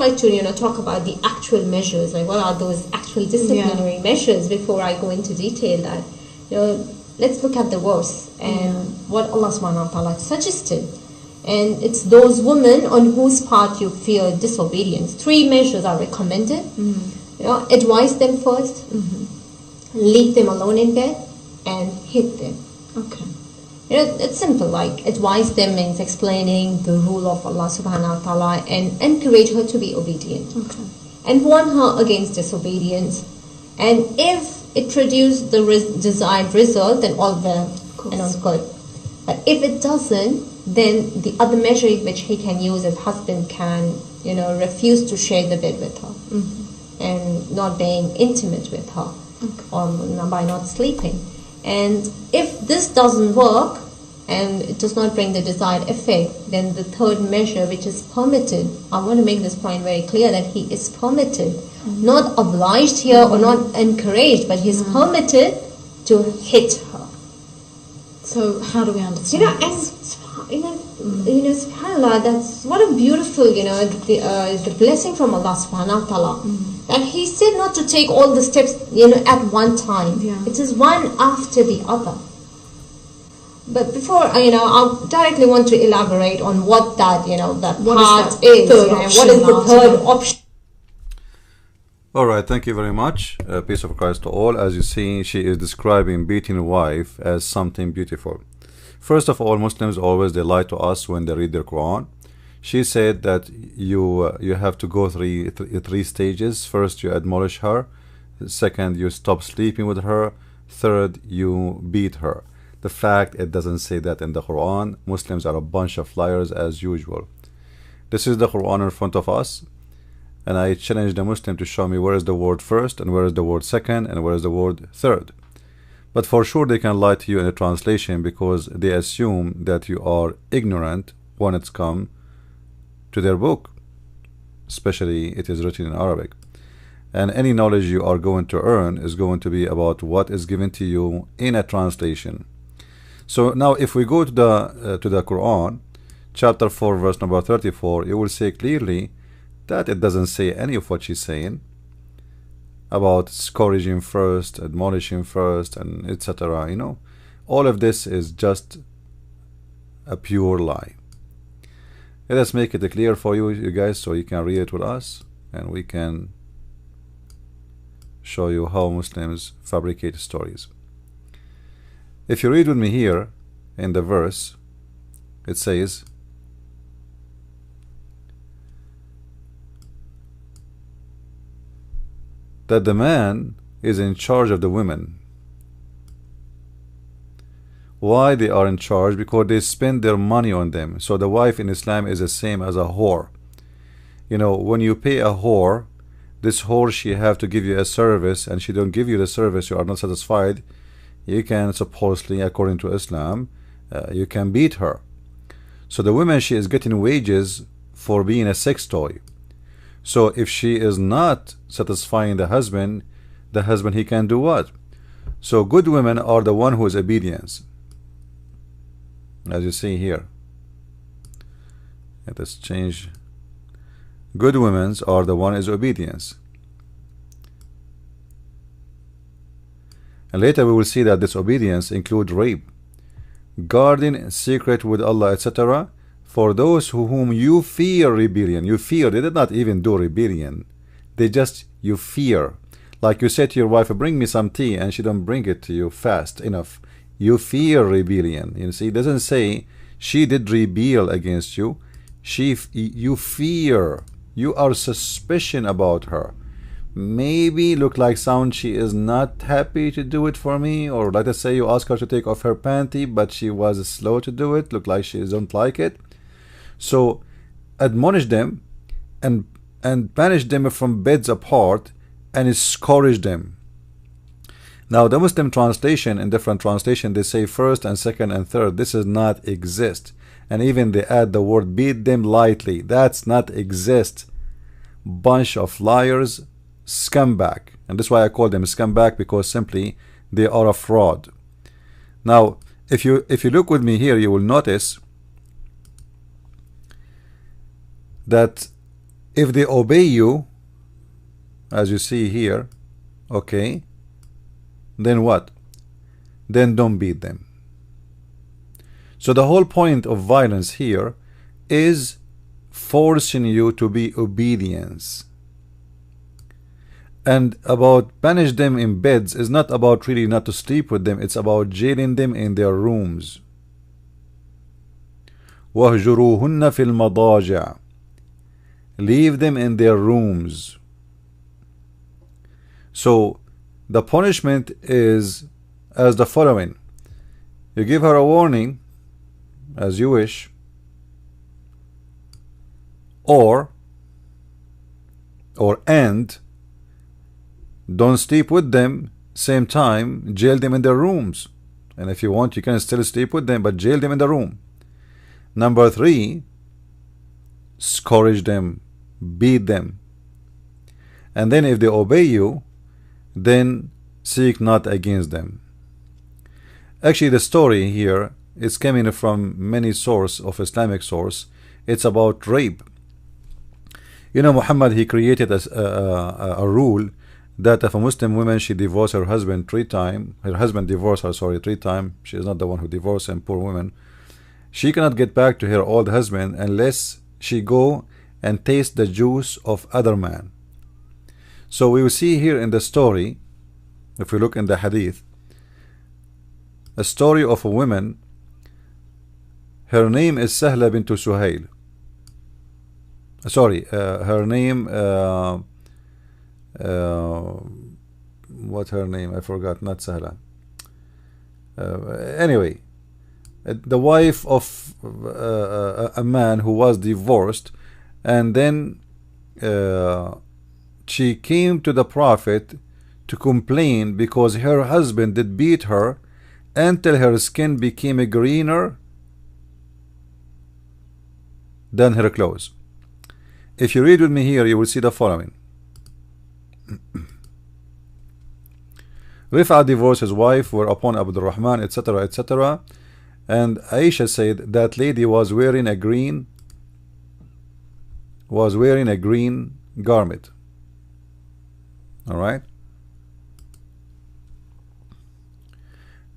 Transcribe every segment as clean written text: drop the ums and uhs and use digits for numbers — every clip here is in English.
like to, talk about the actual measures, like what are those actual disciplinary measures before I go into detail that. Let's look at the verse and what Allah subhanahu wa ta'ala suggested. And it's those women on whose part you fear disobedience. 3 measures are recommended. Advise them first, leave them alone in bed, and hit them. Okay. It's simple, like advise them means explaining the rule of Allah subhanahu wa ta'ala and encourage her to be obedient. Okay. And warn her against disobedience. And if it produces the desired result, then all well and all good. But if it doesn't, then the other measure which he can use, as husband can, refuse to share the bed with her and not being intimate with her or by not sleeping. And if this doesn't work and it does not bring the desired effect, then the third measure, which is permitted, I want to make this point very clear that he is permitted, not obliged here or not encouraged, but he's permitted to hit her. So how do we understand this? SubhanAllah, that's what a beautiful, the blessing from Allah subhanahu wa ta'ala. That he said not to take all the steps, at one time. It is one after the other. But before, I directly want to elaborate on what that, that part is. What is the third option? All right, thank you very much. Peace of Christ to all. As you see, she is describing beating a wife as something beautiful. First of all, Muslims always, they lie to us when they read their Quran. She said that you have to go three stages. First, you admonish her. Second, you stop sleeping with her. Third, you beat her. The fact it doesn't say that in the Quran. Muslims are a bunch of liars as usual. This is the Quran in front of us, and I challenge the Muslim to show me where is the word first and where is the word second and where is the word third. But for sure they can lie to you in the translation because they assume that you are ignorant when it's come to their book, especially it is written in Arabic. And any knowledge you are going to earn is going to be about what is given to you in a translation. So now if we go to the Quran, chapter 4, verse number 34, you will see clearly that it doesn't say any of what she's saying about scourging first, admonishing first, and etc. All of this is just a pure lie. Let us make it clear for you guys, so you can read it with us and we can show you how Muslims fabricate stories. If you read with me here in the verse, it says, that the man is in charge of the women. Why they are in charge? Because they spend their money on them. So the wife in Islam is the same as a whore. When you pay a whore, this whore, she have to give you a service, and she don't give you the service, you are not satisfied, you can supposedly, according to Islam, you can beat her. So the woman, she is getting wages for being a sex toy. So if she is not satisfying the husband, he can do what? So good women are the one who is obedience, as you see here. Let us change. Good women are the one is obedience. And later we will see that this obedience include rape, guarding secret with Allah, etc. For those whom you fear rebellion. You fear. They did not even do rebellion. You fear. Like you say to your wife, bring me some tea, and she don't bring it to you fast enough. You fear rebellion. You see, it doesn't say she did rebel against you. You fear. You are suspicion about her. Maybe look like sound she is not happy to do it for me, or let us say you ask her to take off her panty, but she was slow to do it. Look like she don't like it. So admonish them and banish them from beds apart and scourge them. Now the Muslim translation, in different translation, they say first and second and third. This does not exist. And even they add the word beat them lightly. That's not exist. Bunch of liars, scumbag. And that's why I call them scumbag, because simply they are a fraud. Now if you look with me here, you will notice that if they obey you, as you see here, okay, then what? Then don't beat them. So the whole point of violence here is forcing you to be obedience. And about punish them in beds is not about really not to sleep with them, it's about jailing them in their rooms. وَهْجُرُوهُنَّ فِي الْمَضَاجِعِ, leave them in their rooms. So the punishment is as the following: you give her a warning as you wish, or and don't sleep with them, same time jail them in their rooms. And if you want, you can still sleep with them, but jail them in the room. Number 3, scourge them, beat them. And then if they obey you, then seek not against them. Actually, the story here is coming from many sources of Islamic source. It's about rape. You know, Muhammad, he created a rule that if a Muslim woman, she divorced her husband 3 times, her husband divorced her, 3 times, she is not the one who divorced him, poor woman, she cannot get back to her old husband unless she go and taste the juice of other man. So we will see here in the story, if we look in the hadith, a story of a woman. Her name is Sahla bint Suhail. Her name, what her name? I forgot, not Sahla. Anyway, the wife of a man who was divorced, and then she came to the Prophet to complain because her husband did beat her until her skin became greener than her clothes. If you read with me here, you will see the following. Rifa divorced his wife, whereupon Abdul Rahman, etc., etc., and Aisha said that lady was wearing a green garment. All right.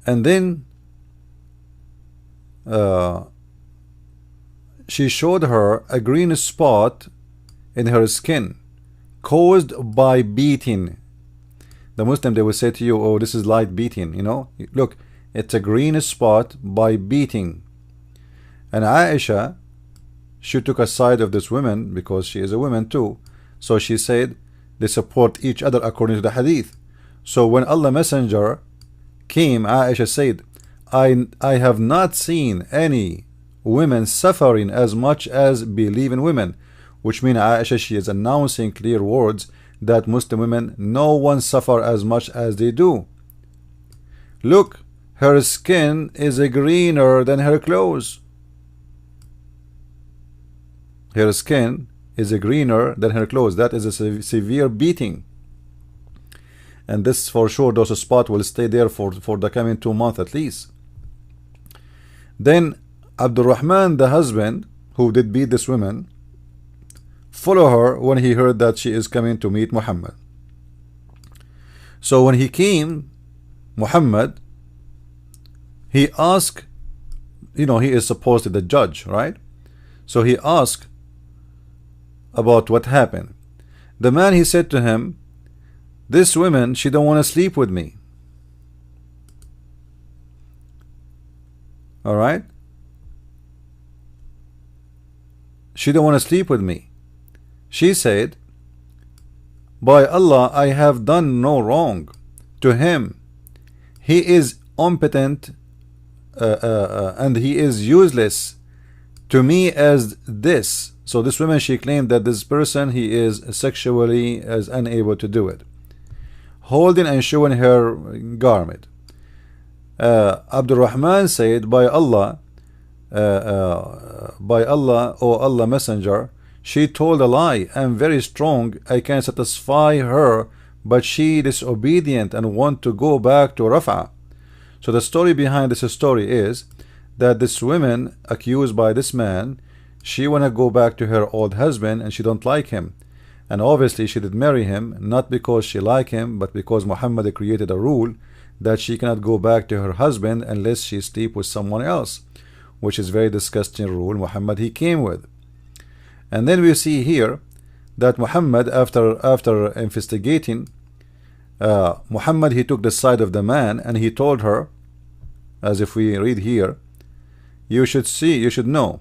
And then she showed her a green spot in her skin caused by beating. The Muslim, they will say to you, oh, this is light beating, you know, look, it's a green spot by beating. And Aisha, she took a side of this woman because she is a woman too. So she said they support each other according to the hadith. So when Allah Messenger came, Aisha said, I have not seen any women suffering as much as believing women, which means Aisha, she is announcing clear words that Muslim women, no one suffer as much as they do. Look, her skin is greener than her clothes. Her skin is greener than her clothes. That is a severe beating. And this for sure, those spots will stay there for the coming 2 months at least. Then Abdul Rahman, the husband who did beat this woman, follow her when he heard that she is coming to meet Muhammad. So when he came, Muhammad, he asked, you know, he is supposed to be the judge, right? So he asked about what happened. The man, he said to him, this woman, she don't want to sleep with me. All right? She don't want to sleep with me. She said, by Allah, I have done no wrong to him. He is impotent and he is useless to me as this. So this woman, she claimed that this person, he is sexually as unable to do it, holding and showing her garment. Abdul Rahman said, by Allah, O Allah Messenger, she told a lie. I am very strong, I can satisfy her, but she disobedient and want to go back to Rafa. So the story behind this story is that this woman accused by this man, she wanna go back to her old husband and she don't like him. And obviously she did marry him, not because she liked him, but because Muhammad created a rule that she cannot go back to her husband unless she sleep with someone else, which is very disgusting rule Muhammad he came with. And then we see here that Muhammad, after investigating, Muhammad he took the side of the man and he told her, as if we read here, you should know,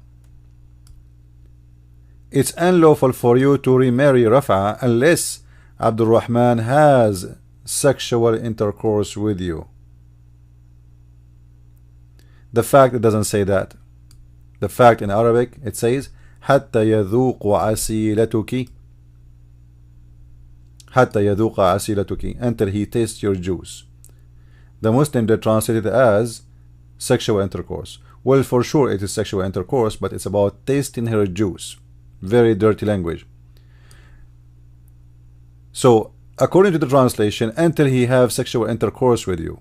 it's unlawful for you to remarry Rafa unless Abdul Rahman has sexual intercourse with you. The fact it doesn't say that. The fact in Arabic it says حتى يذوق عسيلتك, حتى يذوق عسيلتك, until he tastes your juice. The Muslim they translate it as sexual intercourse. Well, for sure it is sexual intercourse, but it's about tasting her juice. Very dirty language. So according to the translation, until he have sexual intercourse with you.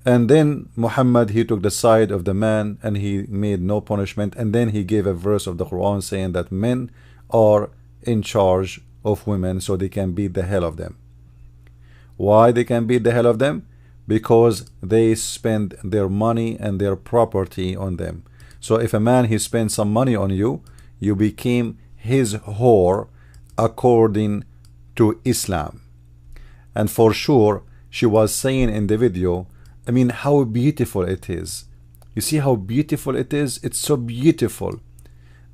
And then Muhammad he took the side of the man and he made no punishment, and then he gave a verse of the Quran saying that men are in charge of women so they can beat the hell of them. Why they can beat the hell of them? Because they spend their money and their property on them. So if a man he spends some money on you, you became his whore according to Islam. And for sure she was saying in the video, I mean, how beautiful it is. You see how beautiful it is? It's so beautiful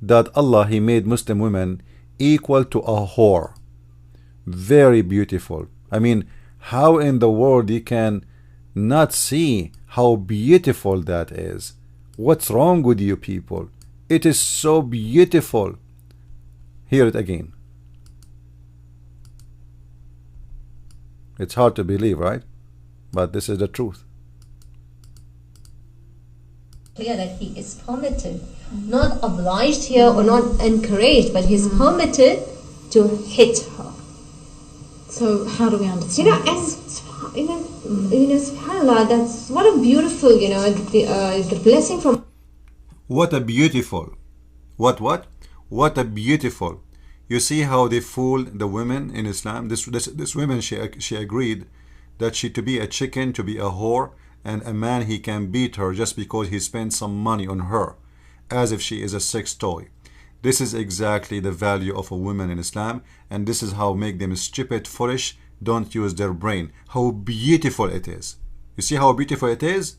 that Allah he made Muslim women equal to a whore. Very beautiful. I mean, how in the world you can not see how beautiful that is? What's wrong with you people? It is so beautiful. Hear it again. It's hard to believe, right? But this is the truth. Clear that he is permitted, not obliged here or not encouraged, but he's permitted to hit her. So how do we understand? SubhanAllah, that's what a beautiful, the blessing from. What a beautiful. What a beautiful. You see how they fool the women in Islam. This woman, she agreed that she to be a chicken, to be a whore, and a man he can beat her just because he spent some money on her, as if she is a sex toy. This is exactly the value of a woman in Islam, and this is how make them stupid, foolish, don't use their brain. How beautiful it is. You see how beautiful it is?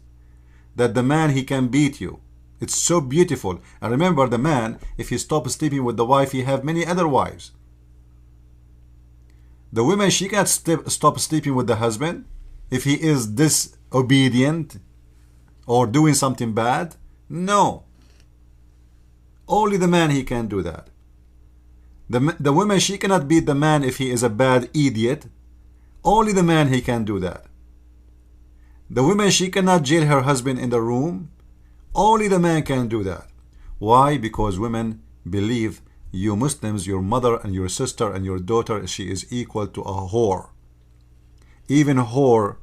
That the man he can beat you. It's so beautiful. And remember, the man, if he stops sleeping with the wife, he have many other wives. The woman, she can't stop sleeping with the husband if he is disobedient or doing something bad. No. Only the man he can do that. The woman, she cannot beat the man if he is a bad idiot. Only the man he can do that. The woman, she cannot jail her husband in the room. Only the man can do that. Why? Because women believe you Muslims, your mother and your sister and your daughter, she is equal to a whore. Even whore,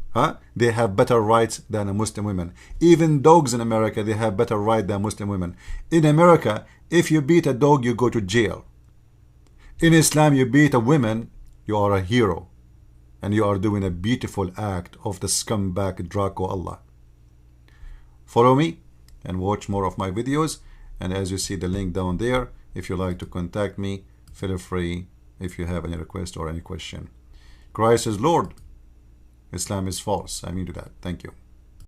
they have better rights than a Muslim women. Even dogs in America, they have better rights than Muslim women. In America, if you beat a dog, you go to jail. In Islam, you beat a woman, you are a hero. And you are doing a beautiful act of the scumbag Draco Allah. Follow me and watch more of my videos. And as you see the link down there, if you like to contact me, feel free if you have any request or any question. Christ is Lord. Islam is false. I mean to that. Thank you.